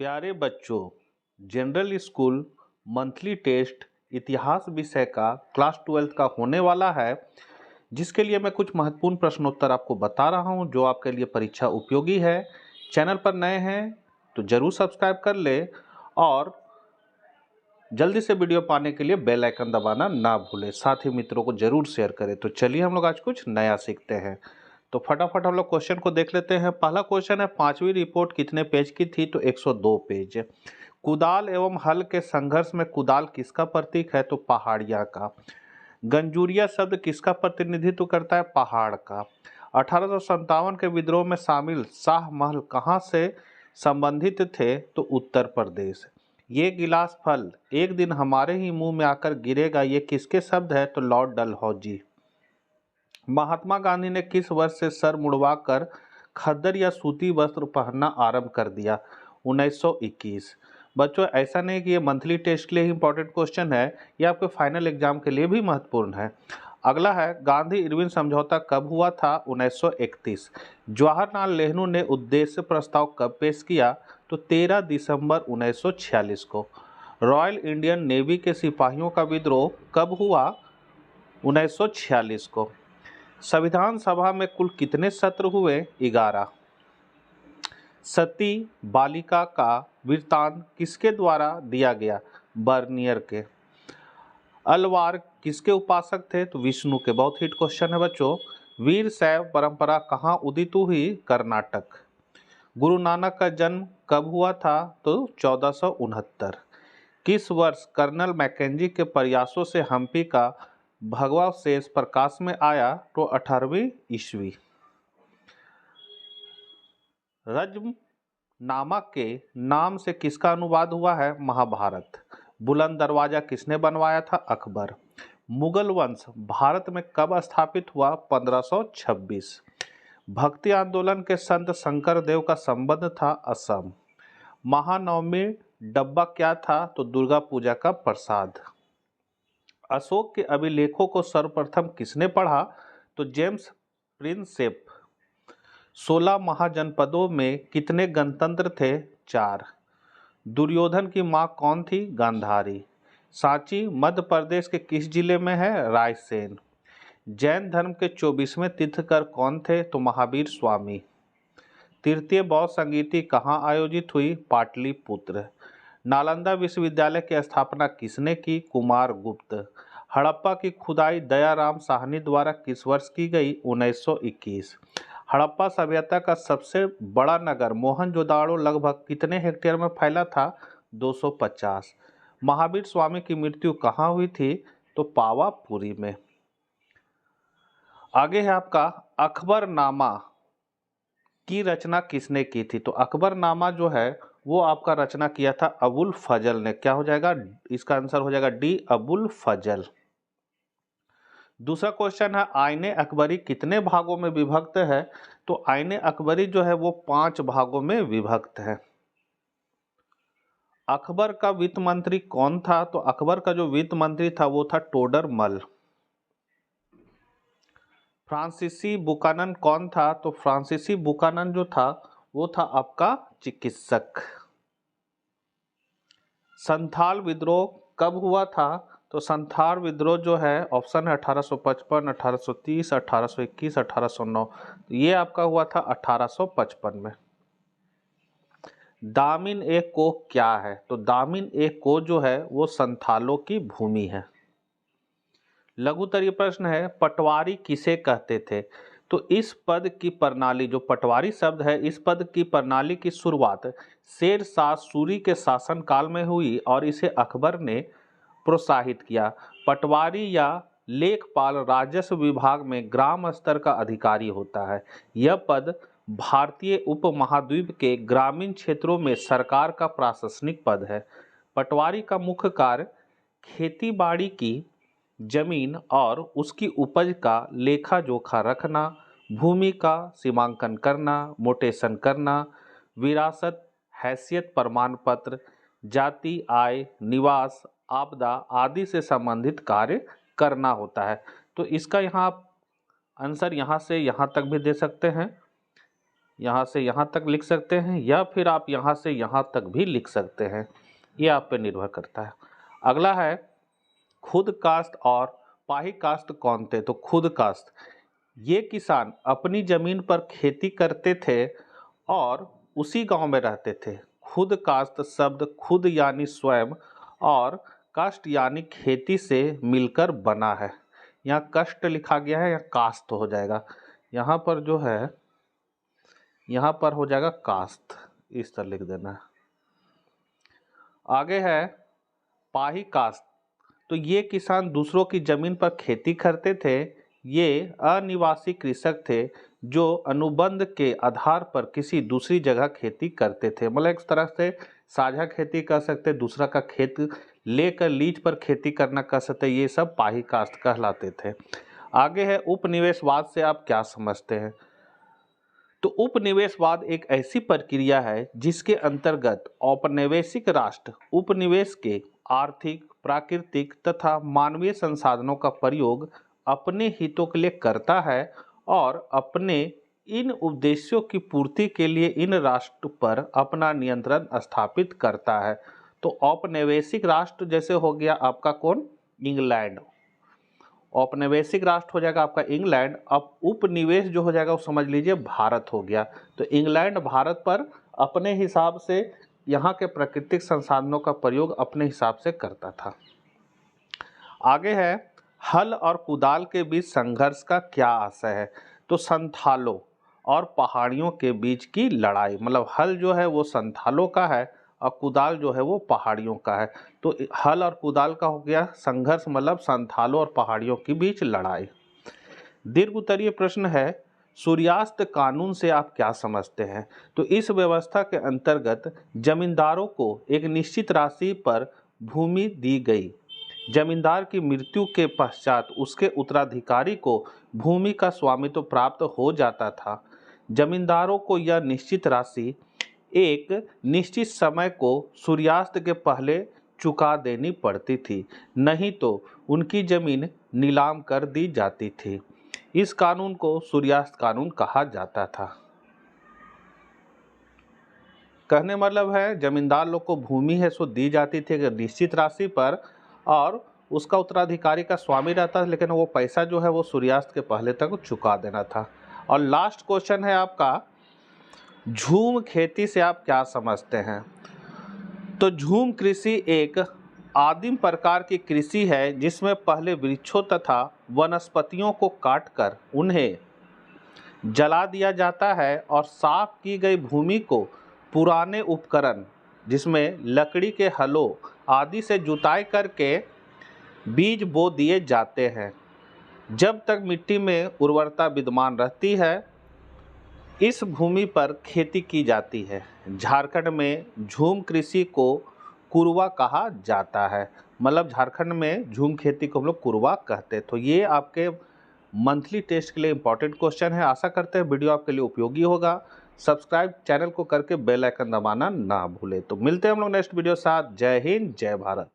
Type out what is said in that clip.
प्यारे बच्चों, general school monthly test इतिहास विषय का क्लास 12 का होने वाला है, जिसके लिए मैं कुछ महत्वपूर्ण प्रश्नोत्तर आपको बता रहा हूं जो आपके लिए परीक्षा उपयोगी है। चैनल पर नए हैं तो जरूर सब्सक्राइब कर ले और जल्दी से वीडियो पाने के लिए बेल आइकन दबाना ना भूलें। साथ ही मित्रों को जरूर शेयर करें। तो चलिए हम लोग आज कुछ नया सीखते हैं। तो फटाफट हम लोग क्वेश्चन को देख लेते हैं। पहला क्वेश्चन है, पांचवी रिपोर्ट कितने पेज की थी? तो 102 पेज। कुदाल एवं हल के संघर्ष में कुदाल किसका प्रतीक है? तो पहाड़िया का। गंजूरिया शब्द किसका प्रतिनिधित्व करता है? पहाड़ का। 1857 के विद्रोह में शामिल शाह महल कहाँ से संबंधित थे? तो उत्तर प्रदेश। ये गिलास फल एक दिन हमारे ही मुंह में आकर गिरेगा, ये किसके शब्द है? तो लॉर्ड डलहौजी। महात्मा गांधी ने किस वर्ष से सर मुड़वाकर खद्दर या सूती वस्त्र पहनना आरंभ कर दिया? 1921। बच्चों, ऐसा नहीं कि ये मंथली टेस्ट के लिए ही इंपॉर्टेंट क्वेश्चन है, ये आपके फाइनल एग्जाम के लिए भी महत्वपूर्ण है। अगला है, गांधी इरविन समझौता कब हुआ था? 1931। जवाहरलाल नेहरू ने उद्देश्य प्रस्ताव कब पेश किया? तो 13 दिसंबर 1946 को। रॉयल इंडियन नेवी के सिपाहियों का विद्रोह कब हुआ? 1946 को। संविधान सभा में कुल कितने सत्र हुए? 11। सती बालिका का वृत्तांत किसके द्वारा दिया गया? बर्नियर के। अलवार किसके उपासक थे? तो विष्णु के। बहुत हिट क्वेश्चन है बच्चों। वीर शैव परंपरा कहाँ उदित हुई? कर्नाटक। गुरु नानक का जन्म कब हुआ था? तो 1469। किस वर्ष कर्नल मैकेंजी के प्रयासों से हम्पी का भगवावशेष प्रकाश में आया? तो 18वीं ईस्वी। रज्मनामा के नाम से किसका अनुवाद हुआ है? महाभारत। बुलंद दरवाजा किसने बनवाया था? अकबर। मुगल वंश भारत में कब स्थापित हुआ? 1526। भक्ति आंदोलन के संत शंकर देव का संबंध था असम। महानवमी डब्बा क्या था? तो दुर्गा पूजा का प्रसाद। अशोक के अभिलेखों को सर्वप्रथम किसने पढ़ा? तो जेम्स प्रिंसेप। 16 महाजनपदों में कितने गणतंत्र थे? 4। दुर्योधन की मां कौन थी? गांधारी। सांची मध्य प्रदेश के किस जिले में है? रायसेन। जैन धर्म के 24वें तीर्थंकर कौन थे? तो महावीर स्वामी। तृतीय बौद्ध संगीति कहाँ आयोजित हुई? पाटलिपुत्र। नालंदा विश्वविद्यालय की स्थापना किसने की? कुमार गुप्त। हड़प्पा की खुदाई दयाराम साहनी द्वारा किस वर्ष की गई? 1921। हड़प्पा सभ्यता का सबसे बड़ा नगर मोहनजोदाड़ो लगभग कितने हेक्टेयर में फैला था? 250। महावीर स्वामी की मृत्यु कहाँ हुई थी? तो पावापुरी में। आगे है आपका, अकबरनामा की रचना किसने की थी? तो अकबरनामा जो है वो आपका रचना किया था अबुल फजल ने। क्या हो जाएगा इसका आंसर? हो जाएगा डी, अबुल फजल। दूसरा क्वेश्चन है, आईने अकबरी कितने भागों में विभक्त है? तो आईने अकबरी जो है वो 5 भागों में विभक्त है। अकबर का वित्त मंत्री कौन था? तो अकबर का जो वित्त मंत्री था वो था टोडरमल। फ्रांसीसी बुकानन कौन था? तो फ्रांसीसी बुकानन जो था वो था आपका चिकित्सक। संथाल विद्रोह कब हुआ था? तो संथाल विद्रोह जो है ऑप्शन है 1855, 1830, 1821, 1809। ये आपका हुआ था 1855 में। दामिन ए को क्या है? तो दामिन ए को जो है वो संथालों की भूमि है। लघुतरीय प्रश्न है, पटवारी किसे कहते थे? तो इस पद की प्रणाली, जो पटवारी शब्द है, इस पद की प्रणाली की शुरुआत शेर शाह सूरी के शासनकाल में हुई और इसे अकबर ने प्रोत्साहित किया। पटवारी या लेखपाल राजस्व विभाग में ग्राम स्तर का अधिकारी होता है। यह पद भारतीय उपमहाद्वीप के ग्रामीण क्षेत्रों में सरकार का प्रशासनिक पद है। पटवारी का मुख्य कार्य खेती बाड़ी की जमीन और उसकी उपज का लेखा जोखा रखना, भूमि का सीमांकन करना, मोटेशन करना, विरासत, हैसियत प्रमाण पत्र, जाति, आय, निवास, आपदा आदि से संबंधित कार्य करना होता है। तो इसका यहाँ आप आंसर यहाँ से यहाँ तक भी दे सकते हैं। यहाँ से यहाँ तक लिख सकते हैं या फिर आप यहाँ से यहाँ तक भी लिख सकते हैं, ये आप पे निर्भर करता है। अगला है खुद काश्त और पाही काश्त कौन थे? तो खुद काश्त ये किसान अपनी जमीन पर खेती करते थे और उसी गांव में रहते थे। खुद काश्त शब्द खुद यानी स्वयं और काश्त यानी खेती से मिलकर बना है। यहाँ कष्ट लिखा गया है, यहाँ काश्त हो जाएगा। यहाँ पर जो है, यहाँ पर हो जाएगा काश्त, इस तरह लिख देना है। आगे है पाही काश्त, तो ये किसान दूसरों की जमीन पर खेती करते थे। ये अनिवासी कृषक थे जो अनुबंध के आधार पर किसी दूसरी जगह खेती करते थे। मतलब एक तरह से साझा खेती कर सकते, दूसरा का खेत लेकर लीज पर खेती करना कर सकते, ये सब पाही काश्त कहलाते थे। आगे है उपनिवेशवाद से आप क्या समझते हैं? तो उपनिवेशवाद एक ऐसी प्रक्रिया है जिसके अंतर्गत औपनिवेशिक राष्ट्र उपनिवेश के आर्थिक, प्राकृतिक तथा मानवीय संसाधनों का प्रयोग अपने हितों के लिए करता है और अपने इन उद्देश्यों की पूर्ति के लिए इन राष्ट्र पर अपना नियंत्रण स्थापित करता है। तो औपनिवेशिक राष्ट्र जैसे हो गया आपका कौन? इंग्लैंड। औपनिवेशिक राष्ट्र हो जाएगा आपका इंग्लैंड। अब उपनिवेश जो हो जाएगा वो समझ लीजिए भारत हो गया। तो इंग्लैंड भारत पर अपने हिसाब से यहाँ के प्राकृतिक संसाधनों का प्रयोग अपने हिसाब से करता था। आगे है हल और कुदाल के बीच संघर्ष का क्या आशय है? तो संथालों और पहाड़ियों के बीच की लड़ाई। मतलब हल जो है वो संथालों का है और कुदाल जो है वो पहाड़ियों का है। तो हल और कुदाल का हो गया संघर्ष, मतलब संथालों और पहाड़ियों के बीच लड़ाई। दीर्घ उत्तरीय प्रश्न है सूर्यास्त कानून से आप क्या समझते हैं? तो इस व्यवस्था के अंतर्गत जमींदारों को एक निश्चित राशि पर भूमि दी गई। जमींदार की मृत्यु के पश्चात उसके उत्तराधिकारी को भूमि का स्वामित्व प्राप्त हो जाता था। जमींदारों को यह निश्चित राशि एक निश्चित समय को सूर्यास्त के पहले चुका देनी पड़ती थी, नहीं तो उनकी जमीन नीलाम कर दी जाती थी। इस कानून को सूर्यास्त कानून कहा जाता था। कहने मतलब है जमींदार लोग को भूमि है सो दी जाती थी एक निश्चित राशि पर और उसका उत्तराधिकारी का स्वामी रहता था, लेकिन वो पैसा जो है वो सूर्यास्त के पहले तक चुका देना था। और लास्ट क्वेश्चन है आपका झूम खेती से आप क्या समझते हैं? तो झूम कृषि एक आदिम प्रकार की कृषि है जिसमें पहले वृक्षों तथा वनस्पतियों को काटकर उन्हें जला दिया जाता है और साफ की गई भूमि को पुराने उपकरण जिसमें लकड़ी के हलों आदि से जुताई करके बीज बो दिए जाते हैं। जब तक मिट्टी में उर्वरता विद्यमान रहती है इस भूमि पर खेती की जाती है। झारखंड में झूम कृषि को कुरवा कहा जाता है। मतलब झारखंड में झूम खेती को हम लोग कुरवा कहते हैं। तो ये आपके मंथली टेस्ट के लिए इंपॉर्टेंट क्वेश्चन है। आशा करते हैं वीडियो आपके लिए उपयोगी होगा। सब्सक्राइब चैनल को करके बेल आइकन दबाना ना भूले। तो मिलते हैं हम लोग नेक्स्ट वीडियो साथ। जय हिंद, जय भारत।